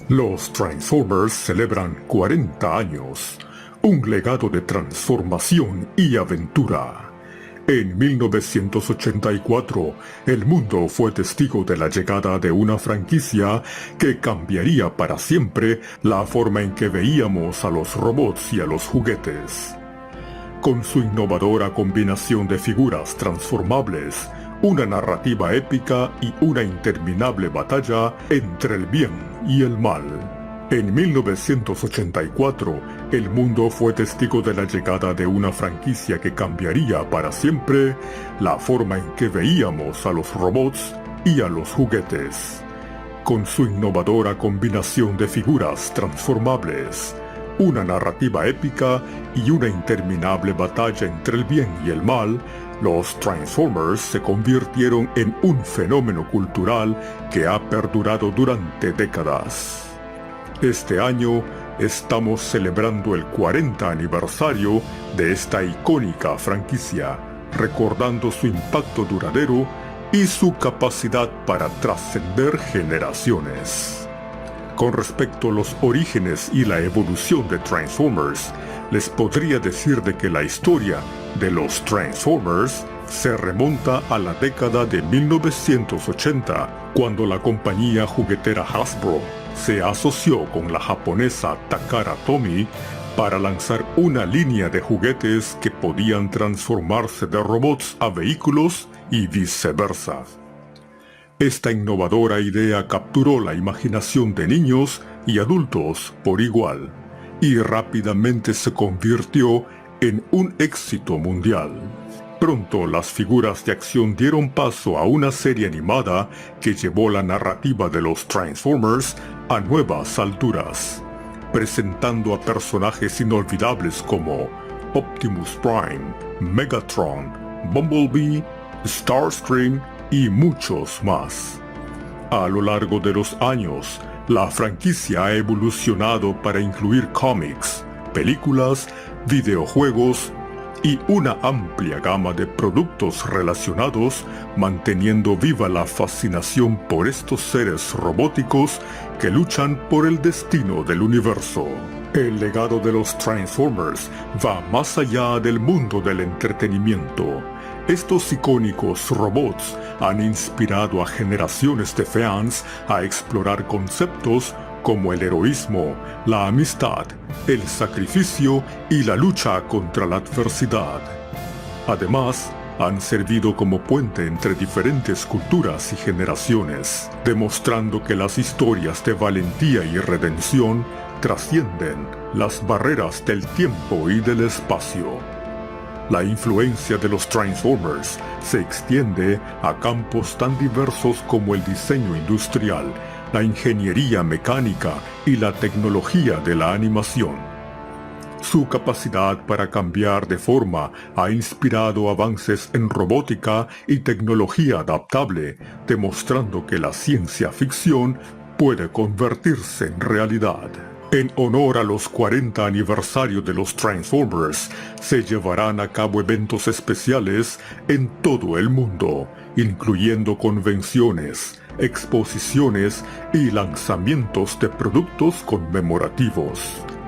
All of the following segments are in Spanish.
Los Transformers celebran 40 años, un legado de transformación y aventura. En 1984, el mundo fue testigo de la llegada de una franquicia que cambiaría para siempre la forma en que veíamos a los robots y a los juguetes. Con su innovadora combinación de figuras transformables, una narrativa épica y una interminable batalla entre el bien y el mal. En 1984, el mundo fue testigo de la llegada de una franquicia que cambiaría para siempre la forma en que veíamos a los robots y a los juguetes. Con su innovadora combinación de figuras transformables, una narrativa épica y una interminable batalla entre el bien y el mal, los Transformers se convirtieron en un fenómeno cultural que ha perdurado durante décadas. Este año estamos celebrando el 40 aniversario de esta icónica franquicia, recordando su impacto duradero y su capacidad para trascender generaciones. Con respecto a los orígenes y la evolución de Transformers, les podría decir de que la historia de los Transformers se remonta a la década de 1980, cuando la compañía juguetera Hasbro se asoció con la japonesa Takara Tomy para lanzar una línea de juguetes que podían transformarse de robots a vehículos y viceversa. Esta innovadora idea capturó la imaginación de niños y adultos por igual, y rápidamente se convirtió en un éxito mundial. Pronto las figuras de acción dieron paso a una serie animada que llevó la narrativa de los Transformers a nuevas alturas, presentando a personajes inolvidables como Optimus Prime, Megatron, Bumblebee, Starscream y muchos más. A lo largo de los años, la franquicia ha evolucionado para incluir cómics, películas, videojuegos y una amplia gama de productos relacionados, manteniendo viva la fascinación por estos seres robóticos que luchan por el destino del universo. El legado de los Transformers va más allá del mundo del entretenimiento. Estos icónicos robots han inspirado a generaciones de fans a explorar conceptos como el heroísmo, la amistad, el sacrificio y la lucha contra la adversidad. Además, han servido como puente entre diferentes culturas y generaciones, demostrando que las historias de valentía y redención trascienden las barreras del tiempo y del espacio. La influencia de los Transformers se extiende a campos tan diversos como el diseño industrial, la ingeniería mecánica y la tecnología de la animación. Su capacidad para cambiar de forma ha inspirado avances en robótica y tecnología adaptable, demostrando que la ciencia ficción puede convertirse en realidad. En honor a los 40 aniversarios de los Transformers, se llevarán a cabo eventos especiales en todo el mundo, incluyendo convenciones, exposiciones y lanzamientos de productos conmemorativos.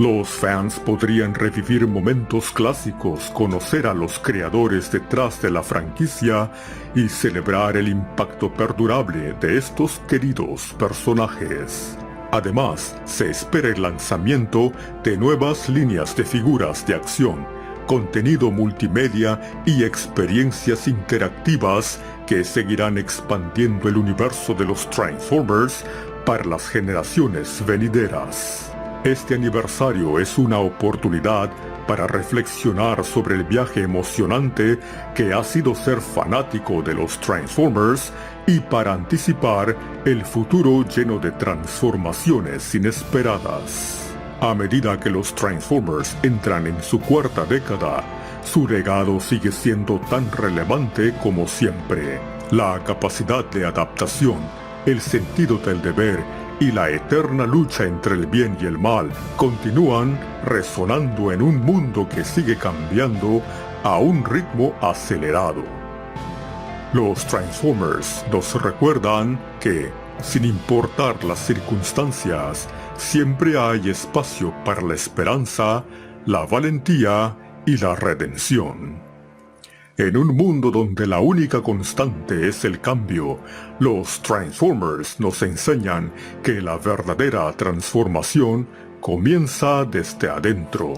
Los fans podrían revivir momentos clásicos, conocer a los creadores detrás de la franquicia y celebrar el impacto perdurable de estos queridos personajes. Además, se espera el lanzamiento de nuevas líneas de figuras de acción, contenido multimedia y experiencias interactivas que seguirán expandiendo el universo de los Transformers para las generaciones venideras. Este aniversario es una oportunidad para reflexionar sobre el viaje emocionante que ha sido ser fanático de los Transformers y para anticipar el futuro lleno de transformaciones inesperadas. A medida que los Transformers entran en su cuarta década, su legado sigue siendo tan relevante como siempre. La capacidad de adaptación, el sentido del deber y la eterna lucha entre el bien y el mal continúan resonando en un mundo que sigue cambiando a un ritmo acelerado. Los Transformers nos recuerdan que Sin importar las circunstancias, siempre hay espacio para la esperanza, la valentía y la redención. En un mundo donde la única constante es el cambio, los Transformers nos enseñan que la verdadera transformación comienza desde adentro.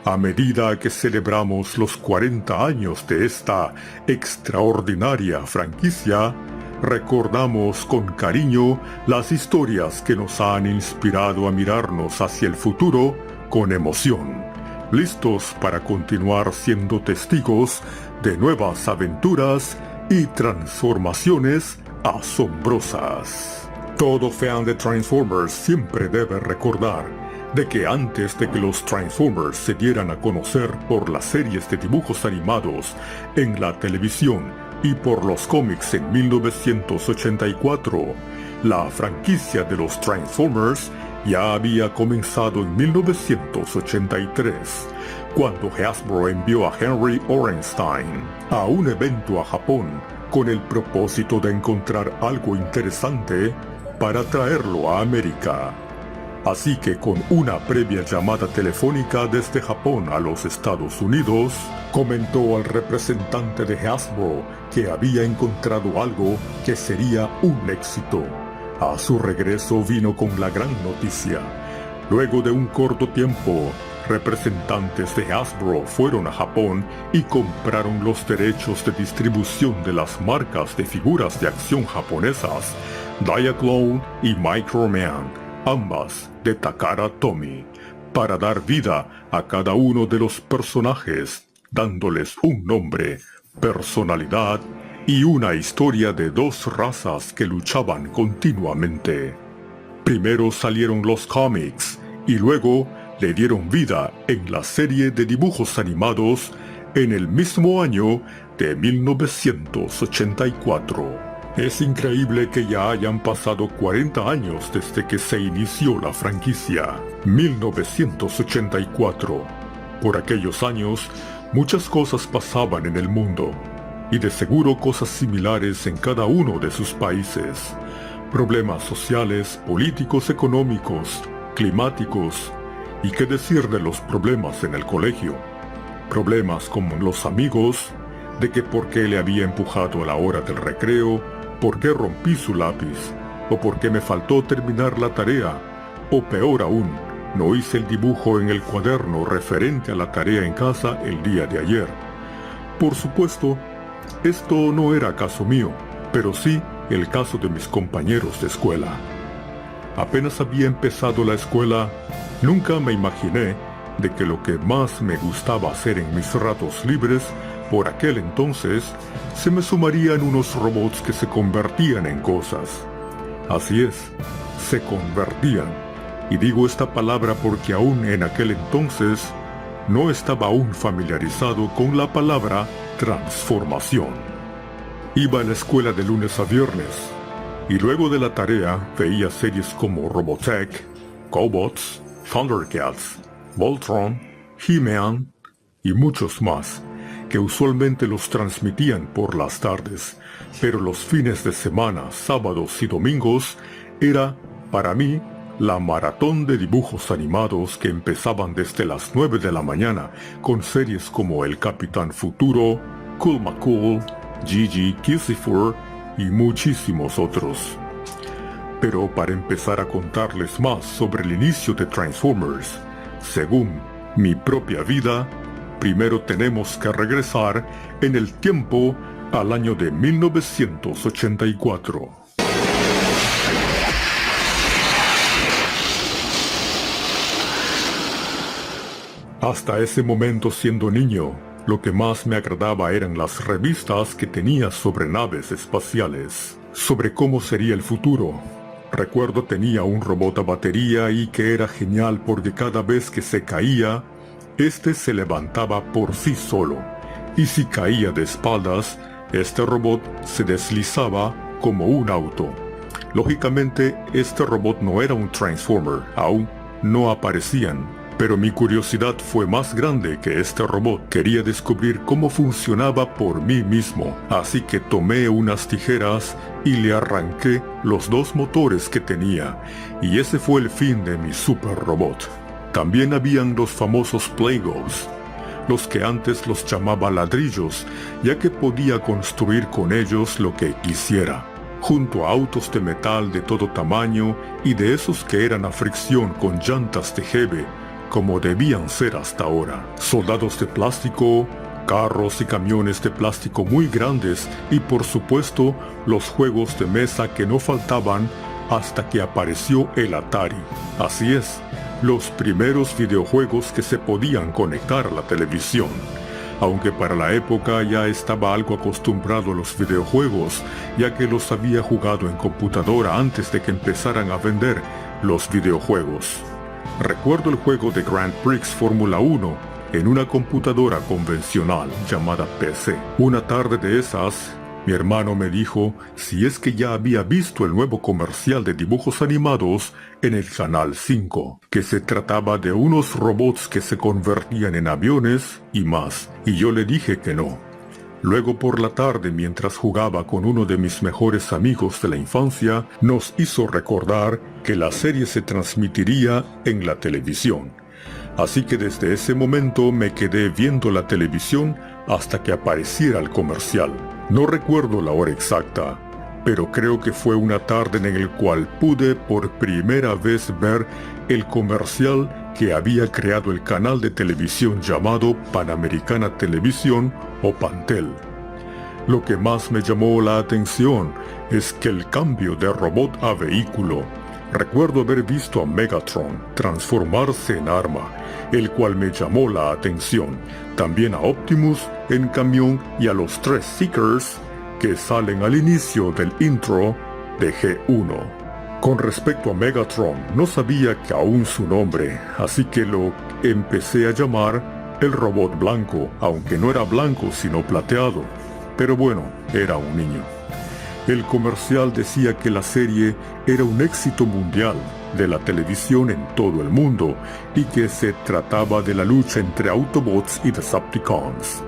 A medida que celebramos los 40 años de esta extraordinaria franquicia, recordamos con cariño las historias que nos han inspirado a mirarnos hacia el futuro con emoción, listos para continuar siendo testigos de nuevas aventuras y transformaciones asombrosas. Todo fan de Transformers siempre debe recordar de que antes de que los Transformers se dieran a conocer por las series de dibujos animados en la televisión y por los cómics en 1984, la franquicia de los Transformers ya había comenzado en 1983, cuando Hasbro envió a Henry Orenstein a un evento a Japón con el propósito de encontrar algo interesante para traerlo a América. Así que con una previa llamada telefónica desde Japón a los Estados Unidos, comentó al representante de Hasbro que había encontrado algo que sería un éxito. A su regreso vino con la gran noticia. Luego de un corto tiempo, representantes de Hasbro fueron a Japón y compraron los derechos de distribución de las marcas de figuras de acción japonesas Diaclone y Microman, ambas de Takara Tomy, para dar vida a cada uno de los personajes, dándoles un nombre, personalidad y una historia de dos razas que luchaban continuamente. Primero salieron los cómics y luego le dieron vida en la serie de dibujos animados en el mismo año de 1984. Es increíble que ya hayan pasado 40 años desde que se inició la franquicia. 1984. Por aquellos años, muchas cosas pasaban en el mundo, y de seguro cosas similares en cada uno de sus países. Problemas sociales, políticos, económicos, climáticos, y qué decir de los problemas en el colegio. Problemas como los amigos, de que por qué le había empujado a la hora del recreo, por qué rompí su lápiz, o por qué me faltó terminar la tarea, o peor aún, no hice el dibujo en el cuaderno referente a la tarea en casa el día de ayer. Por supuesto, esto no era caso mío, pero sí el caso de mis compañeros de escuela. Apenas había empezado la escuela, nunca me imaginé de que lo que más me gustaba hacer en mis ratos libres por aquel entonces se me sumarían unos robots que se convertían en cosas. Así es, se convertían. Y digo esta palabra porque aún en aquel entonces no estaba aún familiarizado con la palabra transformación. Iba a la escuela de lunes a viernes y luego de la tarea veía series como Robotech, Cobots, Thundercats, Voltron, He-Man y muchos más, que usualmente los transmitían por las tardes, pero los fines de semana, sábados y domingos, era, para mí, la maratón de dibujos animados que empezaban desde las 9 de la mañana, con series como El Capitán Futuro, Cool McCool, Gigi Kissifur y muchísimos otros. Pero para empezar a contarles más sobre el inicio de Transformers, según mi propia vida, primero tenemos que regresar en el tiempo al año de 1984. Hasta ese momento, siendo niño, lo que más me agradaba eran las revistas que tenía sobre naves espaciales, sobre cómo sería el futuro. Recuerdo tenía un robot a batería y que era genial porque cada vez que se caía, este se levantaba por sí solo, y si caía de espaldas, este robot se deslizaba como un auto. Lógicamente, este robot no era un Transformer, aún no aparecían, Pero mi curiosidad fue más grande que este robot. Quería descubrir cómo funcionaba por mí mismo, así que tomé unas tijeras y le arranqué los dos motores que tenía, y ese fue el fin de mi super robot. También habían los famosos Playgos, los que antes los llamaba ladrillos, ya que podía construir con ellos lo que quisiera, junto a autos de metal de todo tamaño y de esos que eran a fricción con llantas de jeve, como debían ser hasta ahora. Soldados de plástico, carros y camiones de plástico muy grandes y por supuesto los juegos de mesa que no faltaban hasta que apareció el Atari. Así es, los primeros videojuegos que se podían conectar a la televisión. Aunque para la época ya estaba algo acostumbrado a los videojuegos, ya que los había jugado en computadora antes de que empezaran a vender los videojuegos. Recuerdo el juego de Grand Prix Fórmula 1 en una computadora convencional llamada PC. Una tarde de esas, mi hermano me dijo si es que ya había visto el nuevo comercial de dibujos animados en el Canal 5, que se trataba de unos robots que se convertían en aviones y más, y yo le dije que no. Luego por la tarde, mientras jugaba con uno de mis mejores amigos de la infancia, nos hizo recordar que la serie se transmitiría en la televisión. Así que desde ese momento me quedé viendo la televisión hasta que apareciera el comercial. No recuerdo la hora exacta, pero creo que fue una tarde en el cual pude por primera vez ver el comercial que había creado el canal de televisión llamado Panamericana Televisión o Pantel. Lo que más me llamó la atención es que el cambio de robot a vehículo. Recuerdo haber visto a Megatron transformarse en arma, el cual me llamó la atención. También a Optimus en camión y a los 3 Seekers que salen al inicio del intro de G1. Con respecto a Megatron, no sabía que aún su nombre, así que lo empecé a llamar el robot blanco, aunque no era blanco sino plateado. Pero bueno, era un niño. El comercial decía que la serie era un éxito mundial de la televisión en todo el mundo y que se trataba de la lucha entre Autobots y Decepticons.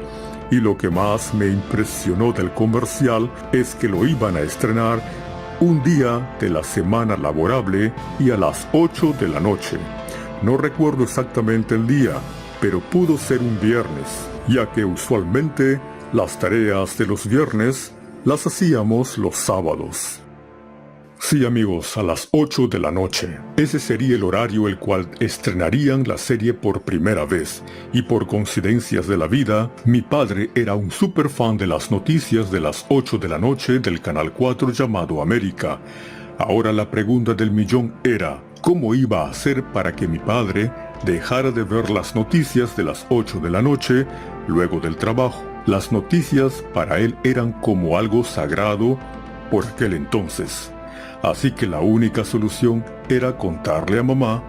Y lo que más me impresionó del comercial es que lo iban a estrenar un día de la semana laborable y a las 8 de la noche. No recuerdo exactamente el día, pero pudo ser un viernes, ya que usualmente las tareas de los viernes las hacíamos los sábados. Sí amigos, a las 8 de la noche. Ese sería el horario el cual estrenarían la serie por primera vez. Y por coincidencias de la vida, mi padre era un super fan de las noticias de las 8 de la noche del Canal 4 llamado América. Ahora la pregunta del millón era, ¿cómo iba a hacer para que mi padre dejara de ver las noticias de las 8 de la noche luego del trabajo? Las noticias para él eran como algo sagrado por aquel entonces. Así que la única solución era contarle a mamá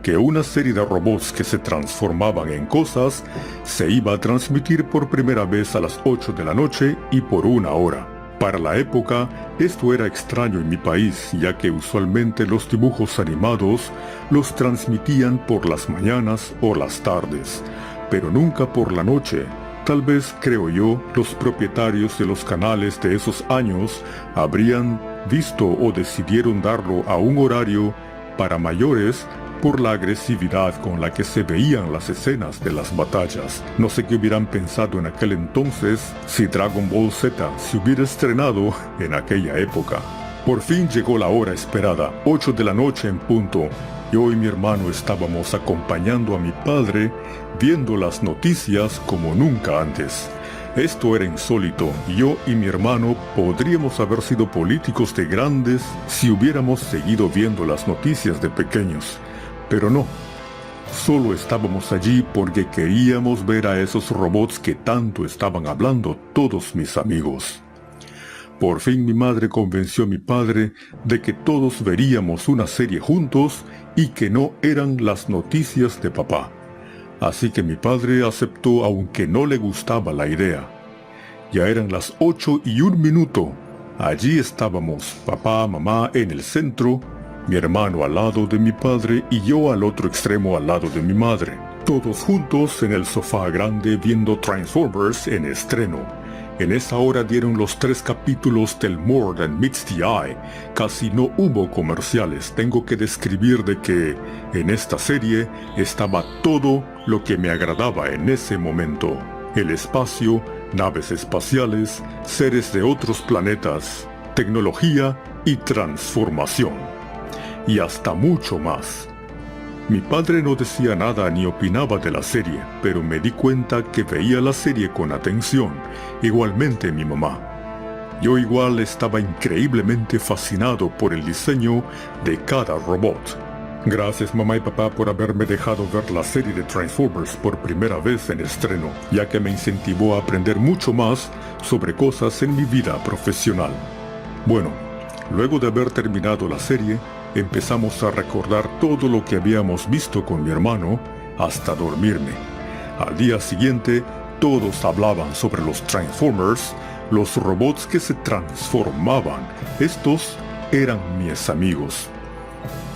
que una serie de robots que se transformaban en cosas se iba a transmitir por primera vez a las 8 de la noche y por 1 hora. Para la época, esto era extraño en mi país, ya que usualmente los dibujos animados los transmitían por las mañanas o las tardes, pero nunca por la noche. Tal vez, creo yo, los propietarios de los canales de esos años habrían visto o decidieron darlo a un horario para mayores por la agresividad con la que se veían las escenas de las batallas. No sé qué hubieran pensado en aquel entonces si Dragon Ball Z se hubiera estrenado en aquella época. Por fin llegó la hora esperada, 8 de la noche en punto. Yo y mi hermano estábamos acompañando a mi padre viendo las noticias como nunca antes. Esto era insólito. Yo y mi hermano podríamos haber sido políticos de grandes si hubiéramos seguido viendo las noticias de pequeños. Pero no. Solo estábamos allí porque queríamos ver a esos robots que tanto estaban hablando todos mis amigos. Por fin mi madre convenció a mi padre de que todos veríamos una serie juntos y que no eran las noticias de papá. Así que mi padre aceptó aunque no le gustaba la idea. Ya eran las 8:01. Allí estábamos, papá, mamá en el centro, mi hermano al lado de mi padre y yo al otro extremo al lado de mi madre. Todos juntos en el sofá grande viendo Transformers en estreno. En esa hora dieron los 3 capítulos del More Than Meets the Eye. Casi no hubo comerciales. Tengo que describir de que en esta serie estaba todo lo que me agradaba en ese momento. El espacio, naves espaciales, seres de otros planetas, tecnología y transformación. Y hasta mucho más. Mi padre no decía nada ni opinaba de la serie, pero me di cuenta que veía la serie con atención, igualmente mi mamá. Yo igual estaba increíblemente fascinado por el diseño de cada robot. Gracias mamá y papá por haberme dejado ver la serie de Transformers por primera vez en estreno, ya que me incentivó a aprender mucho más sobre cosas en mi vida profesional. Bueno, luego de haber terminado la serie, empezamos a recordar todo lo que habíamos visto con mi hermano hasta dormirme. Al día siguiente, todos hablaban sobre los Transformers, los robots que se transformaban. Estos eran mis amigos.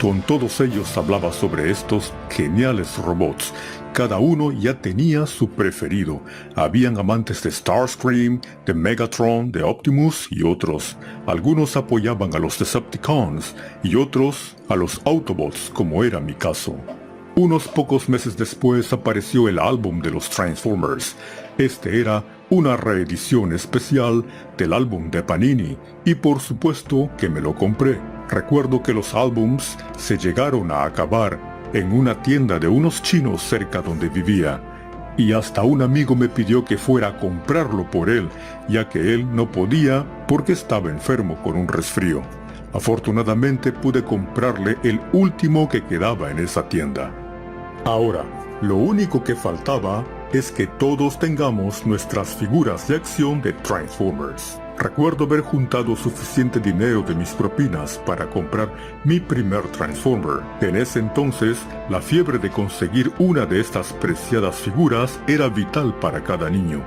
Con todos ellos hablaba sobre estos geniales robots. Cada uno ya tenía su preferido. Habían amantes de Starscream, de Megatron, de Optimus y otros. Algunos apoyaban a los Decepticons y otros a los Autobots, como era mi caso. Unos pocos meses después apareció el álbum de los Transformers. Este era una reedición especial del álbum de Panini y por supuesto que me lo compré. Recuerdo que los álbums se llegaron a acabar en una tienda de unos chinos cerca donde vivía, y hasta un amigo me pidió que fuera a comprarlo por él, ya que él no podía porque estaba enfermo con un resfrío. Afortunadamente pude comprarle el último que quedaba en esa tienda. Ahora, lo único que faltaba es que todos tengamos nuestras figuras de acción de Transformers. Recuerdo haber juntado suficiente dinero de mis propinas para comprar mi primer Transformer. En ese entonces, la fiebre de conseguir una de estas preciadas figuras era vital para cada niño.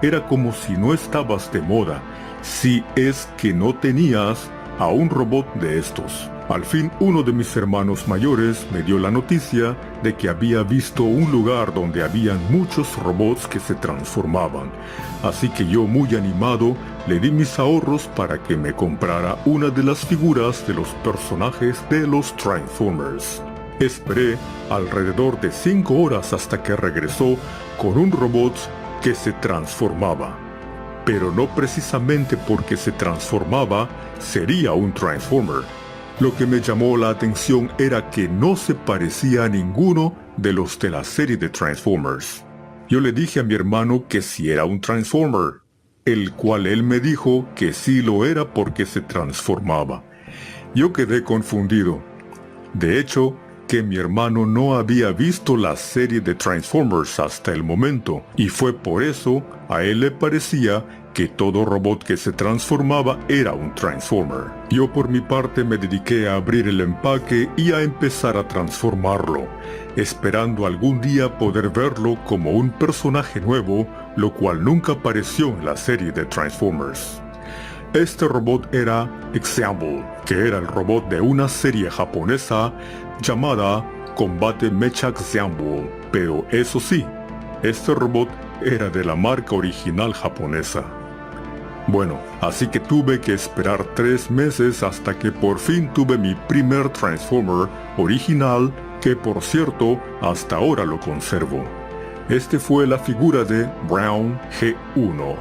Era como si no estabas de moda, si es que no tenías a un robot de estos. Al fin, uno de mis hermanos mayores me dio la noticia de que había visto un lugar donde habían muchos robots que se transformaban. Así que yo, muy animado, le di mis ahorros para que me comprara una de las figuras de los personajes de los Transformers. Esperé alrededor de 5 horas hasta que regresó con un robot que se transformaba. Pero no precisamente porque se transformaba, sería un Transformer. Lo que me llamó la atención era que no se parecía a ninguno de los de la serie de Transformers. Yo le dije a mi hermano que sí era un Transformer, el cual él me dijo que sí lo era porque se transformaba. Yo quedé confundido. De hecho, que mi hermano no había visto la serie de Transformers hasta el momento, y fue por eso a él le parecía que todo robot que se transformaba era un Transformer. Yo por mi parte me dediqué a abrir el empaque y a empezar a transformarlo, esperando algún día poder verlo como un personaje nuevo, lo cual nunca apareció en la serie de Transformers. Este robot era Example, que era el robot de una serie japonesa llamada Combate Mecha Example, pero eso sí, este robot era de la marca original japonesa. Bueno, así que tuve que esperar 3 meses hasta que por fin tuve mi primer Transformer original, que por cierto, hasta ahora lo conservo. Este fue la figura de Brown G1.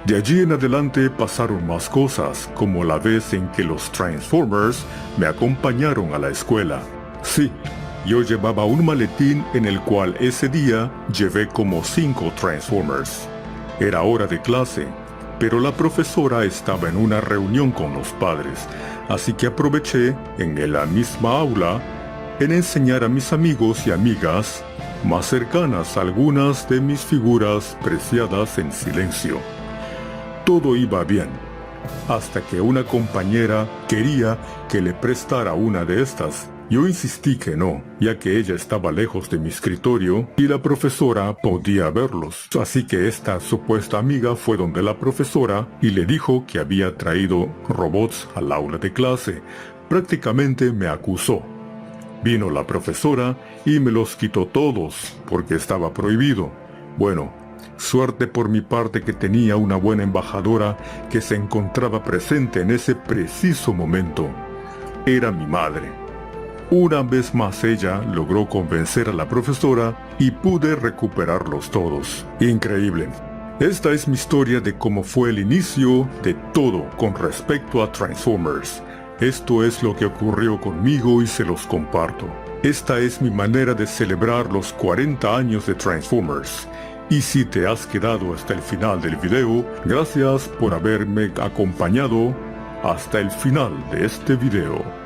De allí en adelante pasaron más cosas, como la vez en que los Transformers me acompañaron a la escuela. Sí, yo llevaba un maletín en el cual ese día llevé como 5 Transformers. Era hora de clase, pero la profesora estaba en una reunión con los padres, así que aproveché en la misma aula en enseñar a mis amigos y amigas más cercanas algunas de mis figuras preciadas en silencio. Todo iba bien, hasta que una compañera quería que le prestara una de estas. Yo insistí que no, ya que ella estaba lejos de mi escritorio y la profesora podía verlos. Así que esta supuesta amiga fue donde la profesora y le dijo que había traído robots al aula de clase, prácticamente me acusó. Vino la profesora y me los quitó todos, porque estaba prohibido. Bueno, suerte por mi parte que tenía una buena embajadora que se encontraba presente en ese preciso momento. Era mi madre. Una vez más ella logró convencer a la profesora y pude recuperarlos todos. Increíble. Esta es mi historia de cómo fue el inicio de todo con respecto a Transformers. Esto es lo que ocurrió conmigo y se los comparto. Esta es mi manera de celebrar los 40 años de Transformers. Y si te has quedado hasta el final del video, gracias por haberme acompañado hasta el final de este video.